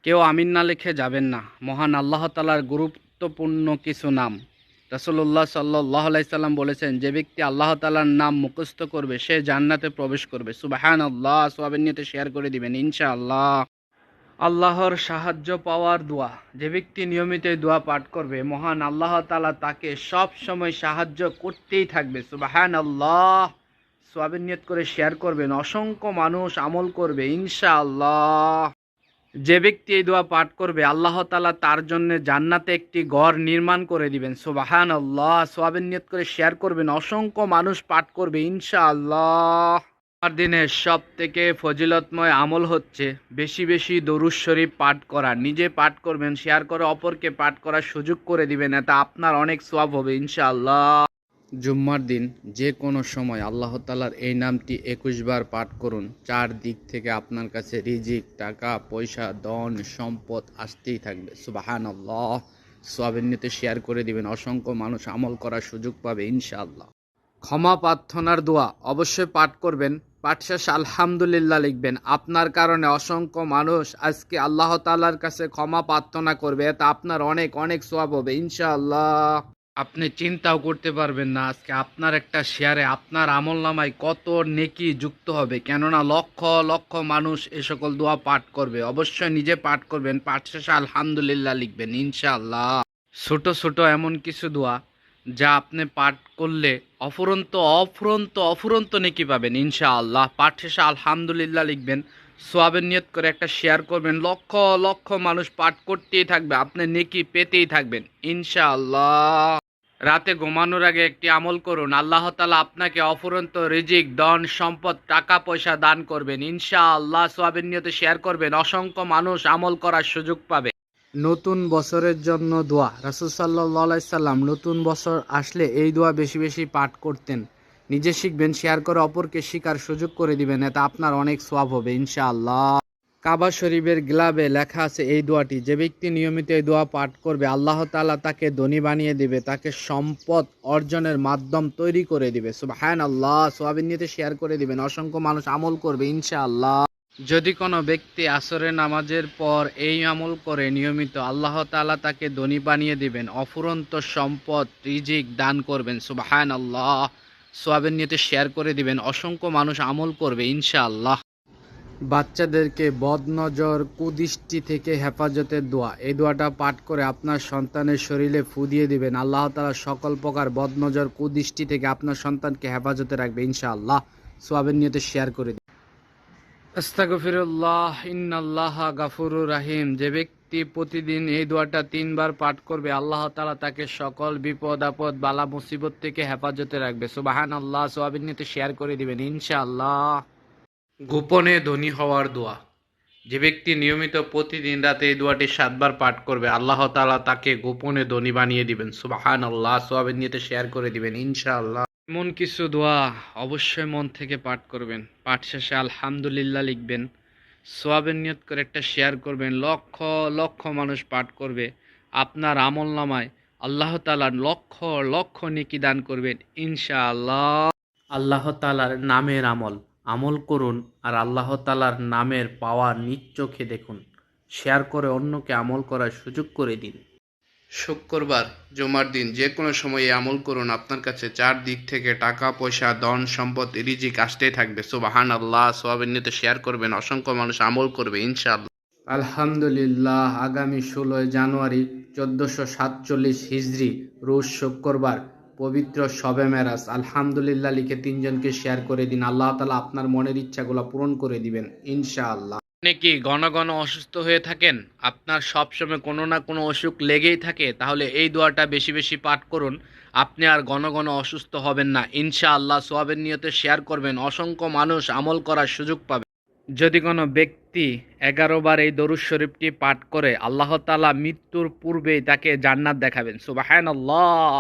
কেউ আমিন না লিখে যাবেন না। মহান আল্লাহ তাআলার গুরুত্বপূর্ণ কিছু নাম। রাসূলুল্লাহ সাল্লাল্লাহু আলাইহি সাল্লাম বলেছেন, যে ব্যক্তি আল্লাহ তাআলার নাম মুখস্থ করবে সে জান্নাতে প্রবেশ করবে। সুবহানাল্লাহ। সওয়াবের নিয়তে শেয়ার করে দিবেন ইনশাআল্লাহ। আল্লাহর সাহায্য পাওয়ার দোয়া। যে ব্যক্তি নিয়মিত এই দোয়া পাঠ করবে মহান আল্লাহ তাআলা তাকে সব সময় সাহায্য করতেই থাকবে। সুবহানাল্লাহ। সওয়াবের নিয়ত করে শেয়ার করবেন, অসংখ্য মানুষ আমল করবে ইনশাআল্লাহ। যে ব্যক্তি এই দোয়া পাঠ করবে আল্লাহ তাআলা তার জন্য জান্নাতে একটি ঘর নির্মাণ করে দিবেন। সুবহানাল্লাহ। সওয়াবের নিয়ত করে শেয়ার করবেন, অসংখ্য মানুষ পাঠ করবে ইনশাআল্লাহ। আর দিনের সব থেকে ফজিলতময় আমল হচ্ছে বেশি বেশি দরুদ শরীফ পাঠ করা। নিজে পাঠ করবেন, শেয়ার করে অপরকে পাঠ করার সুযোগ করে দিবেন, এতে আপনার অনেক সওয়াব হবে ইনশাআল্লাহ। জুম্মার দিন যে কোনো সময় আল্লাহ তাআলার এই নামটি ২১ বার পাঠ করুন। চারদিক থেকে আপনার কাছে রিজিক, টাকা পয়সা, ধন সম্পদ আসতেই থাকবে। সুবহানাল্লাহ। সওয়াবের নিয়তে শেয়ার করে দিবেন, অসংখ্য মানুষ আমল করার সুযোগ পাবে ইনশাআল্লাহ। ক্ষমা প্রার্থনার দোয়া অবশ্যই পাঠ করবেন। পাঠ শেষে আলহামদুলিল্লাহ লিখবেন। আপনার কারণে অসংখ্য মানুষ আজকে আল্লাহ তাআলার কাছে ক্ষমা প্রার্থনা করবে, এতে আপনার অনেক অনেক সওয়াব হবে ইনশাআল্লাহ। আপনি চিন্তাও করতে পারবেন না আজকে আপনার একটা শেয়ারে আপনার আমলনামায় কত নেকি যুক্ত হবে, কেননা লক্ষ লক্ষ মানুষ এ সকল দোয়া পাঠ করবে। অবশ্যই নিজে পাঠ করবেন, পাঠ শেষে আলহামদুলিল্লাহ লিখবেন ইনশাআল্লাহ। ছোট ছোট এমন কিছু দোয়া যা আপনি পাঠ করলে অফুরন্ত অফুরন্ত অফুরন্ত নেকি পাবেন ইনশাআল্লাহ। পাঠ শেষে আলহামদুলিল্লাহ লিখবেন, সোয়াবের নিয়ত করে একটা শেয়ার করবেন, লক্ষ লক্ষ মানুষ পাঠ করতেই থাকবে, আপনি নেকি পেতেই থাকবেন ইনশাআল্লাহ। রাতে ঘুমানোর আগে একটি আমল করুন, আল্লাহ তাআলা আপনাকে অফুরন্ত রিজিক, ধন সম্পদ, টাকা পয়সা দান করবেন ইনশাআল্লাহ। সোয়াবের নিয়তে শেয়ার করবেন, অসংখ্য মানুষ আমল করার সুযোগ পাবে। নতুন বছরের জন্য দোয়া। রাসূল সাল্লাল্লাহু আলাইহি সাল্লাম নতুন বছর আসলে এই দোয়া বেশি বেশি পাঠ করতেন। নিজে শিখবেন, শেয়ার করে অপরকে শিখার সুযোগ করে দিবেন, এতে আপনার অনেক সওয়াব হবে ইনশাআল্লাহ। কাবা শরীফের গ্লাবে লেখা আছে এই দোয়াটি, যে ব্যক্তি নিয়মিত এই দোয়া পাঠ করবে আল্লাহ তাআলা তাকে ধনী বানিয়ে দিবে, তাকে সম্পদ অর্জনের মাধ্যম তৈরি করে দিবে। সুবহানাল্লাহ। সওয়াবের নিয়তে শেয়ার করে দিবেন, অসংখ্য মানুষ আমল করবে ইনশাআল্লাহ। যদি কোনো ব্যক্তি আসরের নামাজের পর এই আমল করে নিয়মিত, আল্লাহ তাআলা তাকে ধনী বানিয়ে দিবেন, অফুরন্ত সম্পদ রিজিক দান করবেন। সুবহানাল্লাহ। সওয়াবের নিয়তে শেয়ার করে দিবেন, অসংখ্য মানুষ আমল করবে ইনশাআল্লাহ। বাচ্চাদেরকে বদনজর কুদৃষ্টি থেকে হেফাজতের দোয়া। এই দোয়াটা পাঠ করে আপনার সন্তানের শরীরে ফু দিয়ে দিবেন, আল্লাহ তাআলা সকল প্রকার বদনজর কুদৃষ্টি থেকে আপনার সন্তানকে হেফাজতে রাখবে ইনশাআল্লাহ। সওয়াবের নিয়তে শেয়ার করে দিন। আস্তাগফিরুল্লাহ, ইন্নাল্লাহা গাফুরুর রাহিম। যে ব্যক্তি প্রতিদিন এই দোয়াটা ৩ বার পাঠ করবে আল্লাহ তাআলা তাকে সকল বিপদ আপদ বালা মুসিবত থেকে হেফাজতে রাখবে। সুবহানাল্লাহ। সওয়াবের নিয়তে শেয়ার করে দিবেন ইনশাআল্লাহ। গোপনে ধনী হওয়ার দোয়া। যে ব্যক্তি নিয়মিত প্রতিদিন রাতে এই দোয়াটি ৭ বার পাঠ করবে আল্লাহ তাআলা তাকে গোপনে ধনী বানিয়ে দিবেন। সুবহানাল্লাহ। সওয়াবের নিয়তে শেয়ার করে দিবেন ইনশাআল্লাহ। এমন কিছু দোয়া অবশ্যই মন থেকে পাঠ করবেন, পাঠ শেষে আলহামদুলিল্লাহ লিখবেন, সোয়াবের নিয়ত করে একটা শেয়ার করবেন, লক্ষ লক্ষ মানুষ পাঠ করবে, আপনার আমলনামায় আল্লাহ তাআলা লক্ষ লক্ষ নেকি দান করবেন ইনশাআল্লাহ। আল্লাহ তাআলার নামের আমল আমল করুন, আর আল্লাহ তাআলার নামের পাওয়ার নিজ চোখে দেখুন, শেয়ার করে অন্যকে আমল করার সুযোগ করে দিন। শুক্রবার, জুমার দিন যে কোনো সময়ে আমল করুন, আপনার কাছে চারদিক থেকে টাকা পয়সা, ধন সম্পদ, রিজিক আসতেই থাকবে। সুবহানাল্লাহ। সওয়াবের নিয়তে শেয়ার করবেন, অসংখ্য মানুষ আমল করবে ইনশাআল্লাহ। আলহামদুলিল্লাহ। আগামী ১৬ জানুয়ারি ১৪৪৭ হিজরি রোজ শুক্রবার, পবিত্র শবে মেরাজ। আলহামদুলিল্লাহ লিখে ৩ জনকে শেয়ার করে দিন, আল্লাহ তাআলা আপনার মনের ইচ্ছাগুলো পূরণ করে দিবেন ইনশাআল্লাহ। আপনি কি ঘন ঘন অসুস্থ হয়ে থাকেন, আপনার সবসময় কোনো না কোনো অসুখ লেগেই থাকে, তাহলে এই দোয়াটা বেশি বেশি পাঠ করুন, আপনি আর ঘন ঘন অসুস্থ হবেন না ইনশাআল্লাহ। সওয়াবের নিয়তে শেয়ার করবেন, অসংখ্য মানুষ আমল করার সুযোগ পাবে। যদি কোনো ব্যক্তি ১১ বার এই দরুদ শরীফটি পাঠ করে আল্লাহ তাআলা মৃত্যুর পূর্বেই তাকে জান্নাত দেখাবেন। সুবহানাল্লাহ।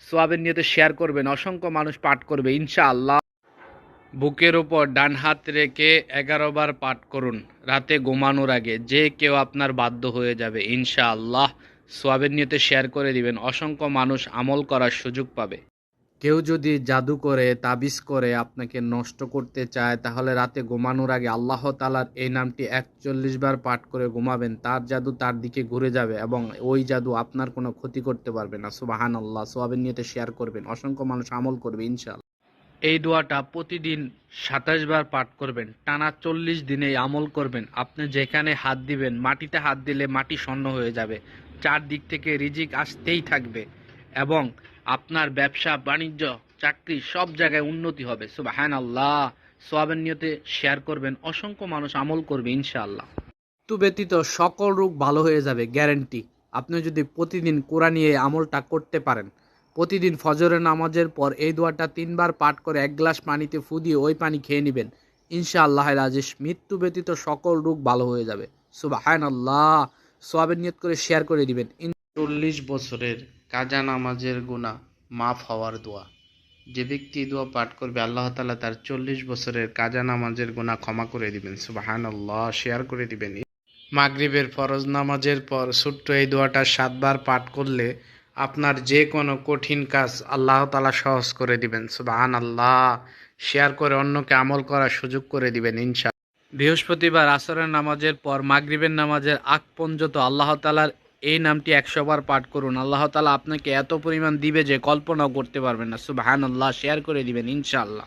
সওয়াবের নিয়তে শেয়ার করবেন, অসংখ্য মানুষ পাঠ করবে ইনশাআল্লাহ। বুকের উপর ডান হাত রেখে ১১ বার পাঠ করুন রাতে ঘুমানোর আগে, যে কেউ আপনার বাধ্য হয়ে যাবে ইনশাআল্লাহ। সওয়াবের নিয়তে শেয়ার করে দিবেন, অসংখ্য মানুষ আমল করার সুযোগ পাবে। কেউ যদি জাদু করে তাবিজ করে আপনাকে নষ্ট করতে চায় তাহলে রাতে ঘুমানোর আগে আল্লাহ তাআলার এই নামটি ৪১ বার পাঠ করে ঘুমাবেন। তার জাদু তার দিকে ঘুরে যাবে এবং ওই জাদু আপনার কোনো ক্ষতি করতে পারবে না। সুবহানাল্লাহ। সওয়াবের নিয়তে শেয়ার করবেন, অসংখ্য মানুষ আমল করবে ইনশাআল্লাহ। এই দোয়াটা প্রতিদিন ২৭ বার পাঠ করবেন, টানা ৪০ দিনে এই আমল করবেন। আপনি যেখানে হাত দিবেন, মাটিতে হাত দিলে মাটি শূন্য হয়ে যাবে, চারদিক থেকে রিজিক আসতেই থাকবে এবং আপনার ব্যবসা বাণিজ্য চাকরি সব জায়গায় উন্নতি হবে। সুবহানাল্লাহ। সওয়াবের নিয়তে শেয়ার করবেন, অসংখ্য মানুষ আমল করবে ইনশাআল্লাহ। মৃত্যু ব্যতীত সকল রোগ ভালো হয়ে যাবে, গ্যারান্টি। আপনি যদি প্রতিদিন কোরআন নিয়ে আমলটা করতে পারেন, প্রতিদিন ফজরের নামাজের পর এই দোয়াটা ৩ বার পাঠ করে ১ গ্লাস পানিতে ফু দিয়ে ওই পানি খেয়ে নেবেন, ইনশাআল্লাহুল আজিজ মৃত্যু ব্যতীত সকল রোগ ভালো হয়ে যাবে। সুবহানাল্লাহ। সওয়াবের নিয়ত করে শেয়ার করে দিবেন। ৪০ বছরের কাজা নামাজের গুনাহ মাফ হওয়ার দোয়া। যে ব্যক্তি এই দোয়া পাঠ করবে আল্লাহ তাআলা তার ৪০ বছরের কাজা নামাজের গুনাহ ক্ষমা করে দিবেন। সুবহানাল্লাহ। শেয়ার করে দিবেন। মাগরিবের ফরজ নামাজের পর ছোট্ট এই দোয়াটা ৭ বার পাঠ করলে আপনার যে কোনো কঠিন কাজ আল্লাহ তাআলা সহজ করে দিবেন। সুবহানাল্লাহ। শেয়ার করে অন্যকে আমল করার সুযোগ করে দিবেন ইনশাআল্লাহ। বৃহস্পতিবার আসরের নামাজের পর মাগরিবের নামাজের আগ পর্যন্ত আল্লাহ তাআলার এই নামটি ১০০ বার পাঠ করুন। আল্লাহ তাআলা আপনাকে এত পরিমাণ দিবে যে কল্পনাও করতে পারবেন না। সুবহানাল্লাহ। শেয়ার করে দিবেন ইনশাআল্লাহ।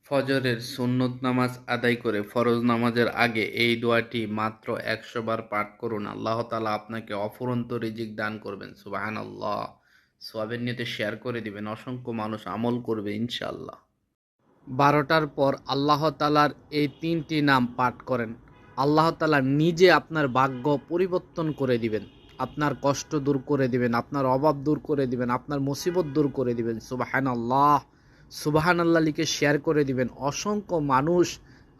ফজরের সুন্নত নামাজ আদায় করে ফরজ নামাজের আগে এই দোয়াটি মাত্র ১০০ বার পাঠ করুন। আল্লাহ তাআলা আপনাকে অফুরন্ত রিজিক দান করবেন। সুবহানাল্লাহ। সওয়াবের নিয়তে শেয়ার করে দিবেন, অসংখ্য মানুষ আমল করবে ইনশাআল্লাহ। ১২টার পর আল্লাহ তাআলার এই ৩টি নাম পাঠ করেন, আল্লাহ তাআলা নিজে আপনার ভাগ্য পরিবর্তন করে দিবেন, আপনার কষ্ট দূর করে দিবেন, আপনার অভাব দূর করে দিবেন, আপনার মুসিবত দূর করে দিবেন। সুবহানাল্লাহ। সুবহানাল্লাহ লিখে শেয়ার করে দিবেন, অসংখ্য মানুষ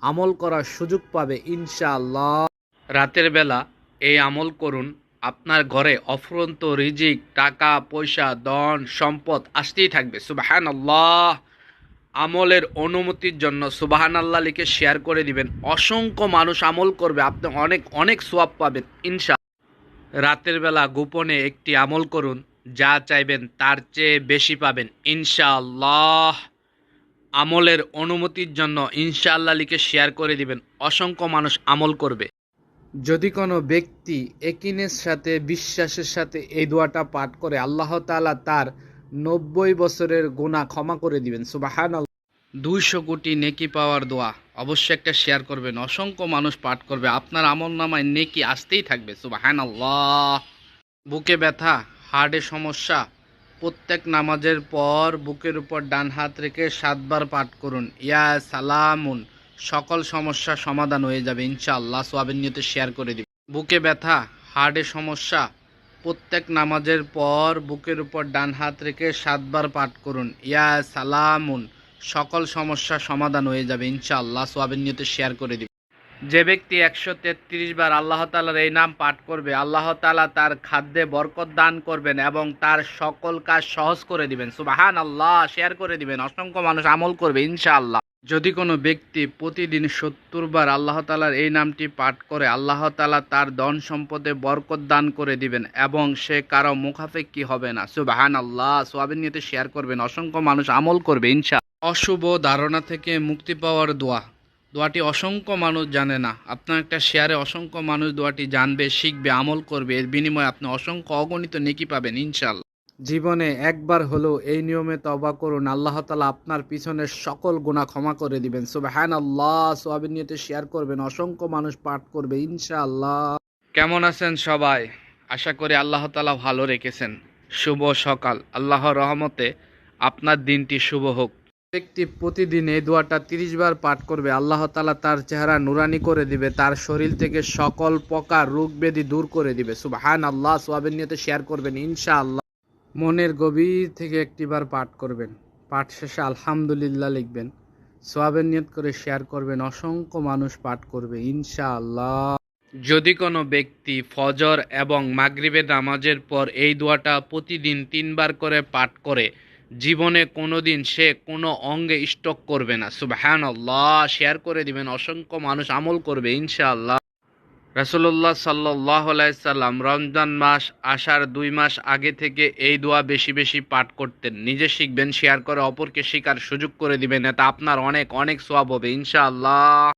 আমল করার সুযোগ পাবে ইনশাআল্লাহ। রাতের বেলা এই আমল করুন, আপনার ঘরে অফুরন্ত রিজিক, টাকা পয়সা, ধন সম্পদ আসতেই থাকবে। সুবহানাল্লাহ। আমলের অনুমতির জন্য সুবহানাল্লাহ লিখে শেয়ার করে দিবেন, অসংখ্য মানুষ আমল করবে, আপনি অনেক অনেক সওয়াব পাবেন ইনশাআল্লাহ। রাতের বেলা গোপনে একটি আমল করুন, যা চাইবেন তার চেয়ে বেশি পাবেন ইনশাআল্লাহ। আমলের অনুমতির জন্য ইনশাআল্লাহ লিখে শেয়ার করে দিবেন, অসংখ্য মানুষ আমল করবে। যদি কোনো ব্যক্তি একিনের সাথে বিশ্বাসের সাথে এই দোয়াটা পাঠ করে আল্লাহ তাআলা তার ৯০ বছরের গুনাহ ক্ষমা করে দিবেন। সুবহানাল্লাহ। ২০০ কোটি নেকি পাওয়ার দোয়া, অবশ্যই একটা শেয়ার করবেন, অসংখ্য মানুষ পাঠ করবে, আপনার আমলনামায় নেকি আসতেই থাকবে। সুবহানাল্লাহ। বুকে ব্যথা, হার্টে সমস্যা, প্রত্যেক নামাজের পর বুকের উপর ডান হাত রেখে ৭ বার পাঠ করুন, ইয়া সালামুন, সকল সমস্যা সমাধান হয়ে যাবে ইনশাআল্লাহ। সওয়াবের নিয়তে শেয়ার করে দিন। বুকে ব্যথা, হার্টে সমস্যা, প্রত্যেক নামাজের পর বুকের উপর ডান হাত রেখে ৭ বার পাঠ করুন, ইয়া সালামুন, সকল সমস্যা সমাধান হয়ে যাবে ইনশাআল্লাহ। সওয়াবের নিয়তে শেয়ার করে দিন। যে ব্যক্তি ১৩৩ বার আল্লাহ তাআলার এই নাম পাঠ করবে আল্লাহ তাআলা তার খাদ্যে বরকত দান করবেন এবং তার সকল কাজ সহজ করে দিবেন। সুবহানাল্লাহ। শেয়ার করে দিবেন, অসংখ্য মানুষ আমল করবে ইনশাআল্লাহ। যদি কোনো ব্যক্তি প্রতিদিন ৭০ বার আল্লাহ তাআলার এই নামটি পাঠ করে আল্লাহ তাআলা তার ধন সম্পদে বরকত দান করে দিবেন এবং সে কারো মুখাপেক্ষী হবে না। সুবহানাল্লাহ। সওয়াবের নিয়তে শেয়ার করবেন, অসংখ্য মানুষ আমল করবে ইনশাআল্লাহ। অশুভ ধারণা থেকে মুক্তি পাওয়ার দোয়া। দোয়াটি অসংখ্য মানুষ জানে না, আপনার একটা শেয়ারে অসংখ্য মানুষ দোয়াটি জানবে, শিখবে, আমল করবে, এর বিনিময়ে আপনি অসংখ্য অগণিত নেকি পাবেন ইনশাআল্লাহ। জীবনে একবার হলেও এই নিয়মে তওবা করুন, আল্লাহ তাআলা আপনার পিছনের সকল গুনাহ ক্ষমা করে দিবেন। সুবহানাল্লাহ। সওয়াবের নিয়তে শেয়ার করবেন, অসংখ্য মানুষ পাঠ করবে ইনশাআল্লাহ। কেমন আছেন সবাই? আশা করি আল্লাহ তাআলা ভালো রেখেছেন। শুভ সকাল, আল্লাহর রহমতে আপনার দিনটি শুভ হোক। ব্যক্তি প্রতিদিন এই দোয়াটা ৩০ বার পাঠ করবে আল্লাহ তাআলা তার চেহারা নুরানি করে দিবে, তার শরীর থেকে সকল প্রকার রোগ ব্যাধি দূর করে দিবে। সুবহানাল্লাহ। সওয়াবের নিয়তে শেয়ার করবেন ইনশাআল্লাহ। মনের গভীর থেকে একটিবার পাঠ করবেন, পাঠ শেষে আলহামদুলিল্লাহ লিখবেন, সওয়াবের নিয়ত করে শেয়ার করবেন, অসংখ্য মানুষ পাঠ করবে ইনশাআল্লাহ। যদি কোনো ব্যক্তি ফজর এবং মাগরিবের নামাজের পর এই দোয়াটা প্রতিদিন ৩ বার করে পাঠ করে জীবনে কোনোদিন সে কোনো অঙ্গে স্ট্রোক করবে না। সুবহানাল্লাহ। শেয়ার করে দিবেন, অসংখ্য মানুষ আমল করবে ইনশাআল্লাহ। রাসূলুল্লাহ সাল্লাল্লাহু আলাইহি সাল্লাম রমজান মাস আসার 2 মাস আগে থেকে এই দোয়া বেশি বেশি পাঠ করতেন। নিজে শিখবেন, শেয়ার করে অপরকে শেখার সুযোগ করে দিবেন, এতে আপনার অনেক অনেক সওয়াব হবে ইনশাআল্লাহ।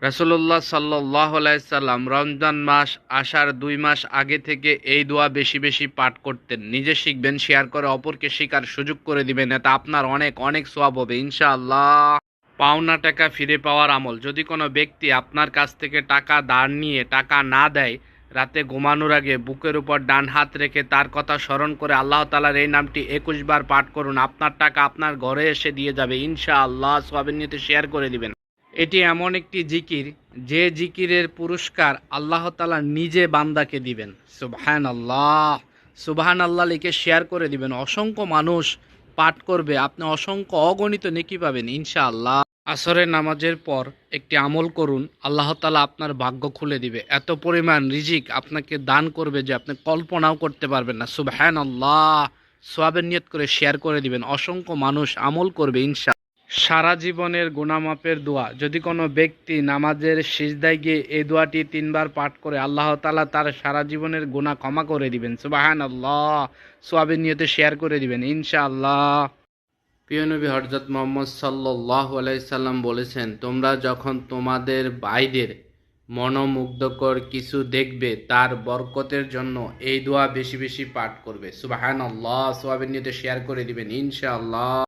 রাসূলুল্লাহ সাল্লাল্লাহু আলাইহি সাল্লাম রমজান মাস আসার 2 মাস আগে থেকে এই দোয়া বেশি বেশি পাঠ করতেন। নিজে শিখবেন, শেয়ার করে অপরকে শেখার সুযোগ করে দিবেন, এতে আপনার অনেক অনেক সওয়াব হবে ইনশাআল্লাহ। পাওনা টাকা ফিরে পাওয়ার আমল। যদি কোনো ব্যক্তি আপনার কাছ থেকে টাকা ধার নিয়ে টাকা না দেয়, রাতে ঘুমানোর আগে বুকের উপর ডান হাত রেখে তার কথা স্মরণ করে আল্লাহ তাআলার এই নামটি 21 বার পাঠ করুন। আপনার টাকা আপনার ঘরে এসে দিয়ে যাবে ইনশাআল্লাহ। সওয়াবের নিয়তে শেয়ার করে দিবেন। এটি এমন একটি জিকির, যে জিকিরের পুরস্কার আল্লাহ তাআলা নিজে বান্দাকে দিবেন। সুবহানাল্লাহ, সুবহানাল্লাহ লিখে শেয়ার করে দিবেন। অসংখ্য মানুষ পাঠ করবে, আপনি অসংখ্য অগণিত নেকি পাবেন ইনশাআল্লাহ। আসরের নামাজের পর একটি আমল করুন, আল্লাহ তাআলা আপনার ভাগ্য খুলে দিবে। এত পরিমাণ রিজিক আপনাকে দান করবে যে আপনি কল্পনাও করতে পারবেন না। সুবহানাল্লাহ, সওয়াবের নিয়ত করে শেয়ার করে দিবেন। অসংখ্য মানুষ আমল করবে ইনশাআল্লাহ। সারা জীবনের গুনাহ মাফের দোয়া। যদি কোনো ব্যক্তি নামাজের সিজদায় গিয়ে এই দোয়াটি 3 বার পাঠ করে, আল্লাহ তাআলা তার সারা জীবনের গুনাহ ক্ষমা করে দিবেন। সুবহানাল্লাহ, সওয়াবের নিয়তে শেয়ার করে দিবেন ইনশাআল্লাহ। প্রিয় নবী হযরত মুহাম্মদ সাল্লাল্লাহু আলাইহি সাল্লাম বলেছেন, তোমরা যখন তোমাদের ভাইদের মনোমুগ্ধকর কিছু দেখবে, তার বরকতের জন্য এই দোয়া বেশি বেশি পাঠ করবে। সুবহানাল্লাহ, সওয়াবের নিয়তে শেয়ার করে দিবেন ইনশাআল্লাহ।